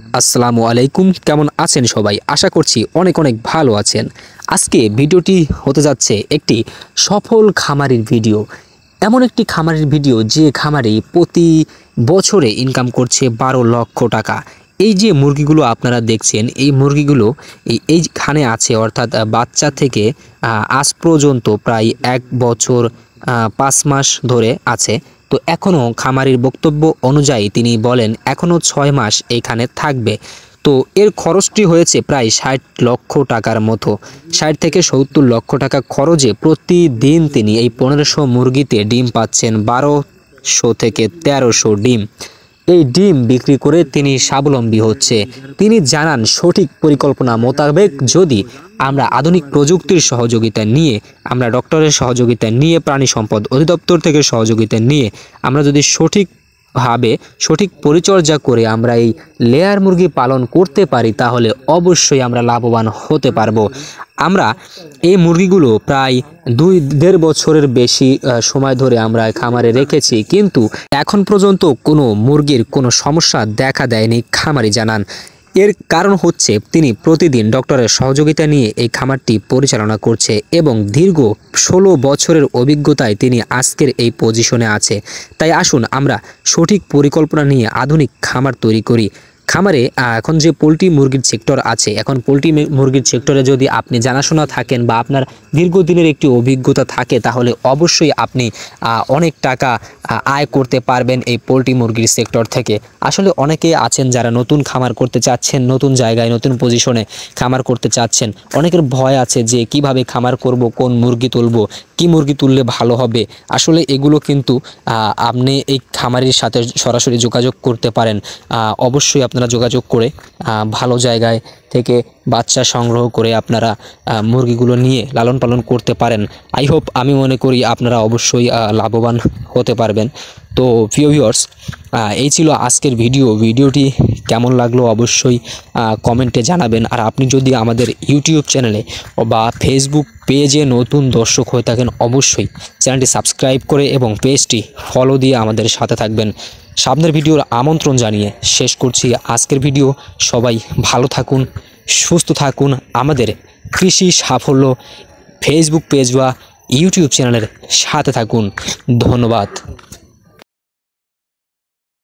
আসসালামু আলাইকুম, কেমন আছেন সবাই? আশা করছি অনেক অনেক ভালো আছেন। আজকে ভিডিওটি হতে যাচ্ছে একটি সফল খামারির ভিডিও। এমন একটি খামারের ভিডিও যে খামারি প্রতি বছরে ইনকাম করছে 12 লক্ষ টাকা। এই যে মুরগিগুলো আপনারা দেখছেন, এই মুরগিগুলো এইখানে আছে, অর্থাৎ বাচ্চা থেকে আজ পর্যন্ত প্রায় 1 বছর 5 মাস ধরে আছে। তো এখনও খামারির বক্তব্য অনুযায়ী তিনি বলেন এখনও 6 মাস এখানে থাকবে। তো এর খরচটি হয়েছে প্রায় 60 লক্ষ টাকার মতো। 60 থেকে 70 লক্ষ টাকা খরচে প্রতিদিন তিনি এই 1500 মুরগিতে ডিম পাচ্ছেন 1200 থেকে 1300 ডিম। এই ডিম বিক্রি করে তিনি স্বাবলম্বী হচ্ছে। তিনি জানান সঠিক পরিকল্পনা মোতাবেক যদি আমরা আধুনিক প্রযুক্তির সহযোগিতা নিয়ে, আমরা ডক্টরের সহযোগিতা নিয়ে, প্রাণী সম্পদ অধিদপ্তর থেকে সহযোগিতা নিয়ে আমরা যদি সঠিকভাবে সঠিক পরিচর্যা করে আমরা এই লেয়ার মুরগি পালন করতে পারি তাহলে অবশ্যই আমরা লাভবান হতে পারবো। আমরা এই মুরগিগুলো প্রায় 2-1.5 বছরের বেশি সময় ধরে আমরা খামারে রেখেছি, কিন্তু এখন পর্যন্ত কোনো মুরগির কোনো সমস্যা দেখা দেয়নি খামারি জানান। এর কারণ হচ্ছে তিনি প্রতিদিন ডক্টরের সহযোগিতা নিয়ে এই খামারটি পরিচালনা করছে এবং দীর্ঘ 16 বছরের অভিজ্ঞতায় তিনি আজকের এই পজিশনে আছে। তাই আসুন আমরা সঠিক পরিকল্পনা নিয়ে আধুনিক খামার তৈরি করি। খামারে এখন যে পোলট্রি মুরগির সেক্টর আছে, এখন পোলট্রি মুরগির সেক্টরে যদি আপনি জানাশোনা থাকেন বা আপনার দীর্ঘদিনের একটি অভিজ্ঞতা থাকে তাহলে অবশ্যই আপনি অনেক টাকা আয় করতে পারবেন এই পোলট্রি মুরগির সেক্টর থেকে। আসলে অনেকেই আছেন যারা নতুন খামার করতে চাচ্ছেন, নতুন জায়গায় নতুন পজিশনে খামার করতে চাচ্ছেন। অনেকের ভয় আছে যে কিভাবে খামার করব, কোন মুরগি তুলব, কি মুরগি তুললে ভালো হবে। আসলে এগুলো কিন্তু আপনি এই খামারের সাথে সরাসরি যোগাযোগ করতে পারেন। অবশ্যই আপনারা যোগাযোগ করে ভালো জায়গায় থেকে বাচ্চা সংগ্রহ করে আপনারা মুরগিগুলো নিয়ে লালন পালন করতে পারেন। আই হোপ, আমি মনে করি আপনারা অবশ্যই লাভবান হতে পারবেন। তো প্রিয় ভিউয়ার্স, এই ছিল আজকের ভিডিওটি কেমন লাগলো অবশ্যই কমেন্টে জানাবেন। আর আপনি যদি আমাদের ইউটিউব চ্যানেলে বা ফেসবুক পেজে নতুন দর্শক হয়ে থাকেন অবশ্যই চ্যানেলটি সাবস্ক্রাইব করে এবং পেজটি ফলো দিয়ে আমাদের সাথে থাকবেন। সামনের ভিডিওর আমন্ত্রণ জানিয়ে শেষ করছি আজকের ভিডিও। সবাই ভালো থাকুন, সুস্থ থাকুন। আমাদের কৃষি সাফল্য ফেসবুক পেজ বা ইউটিউব চ্যানেলের সাথে থাকুন। ধন্যবাদ।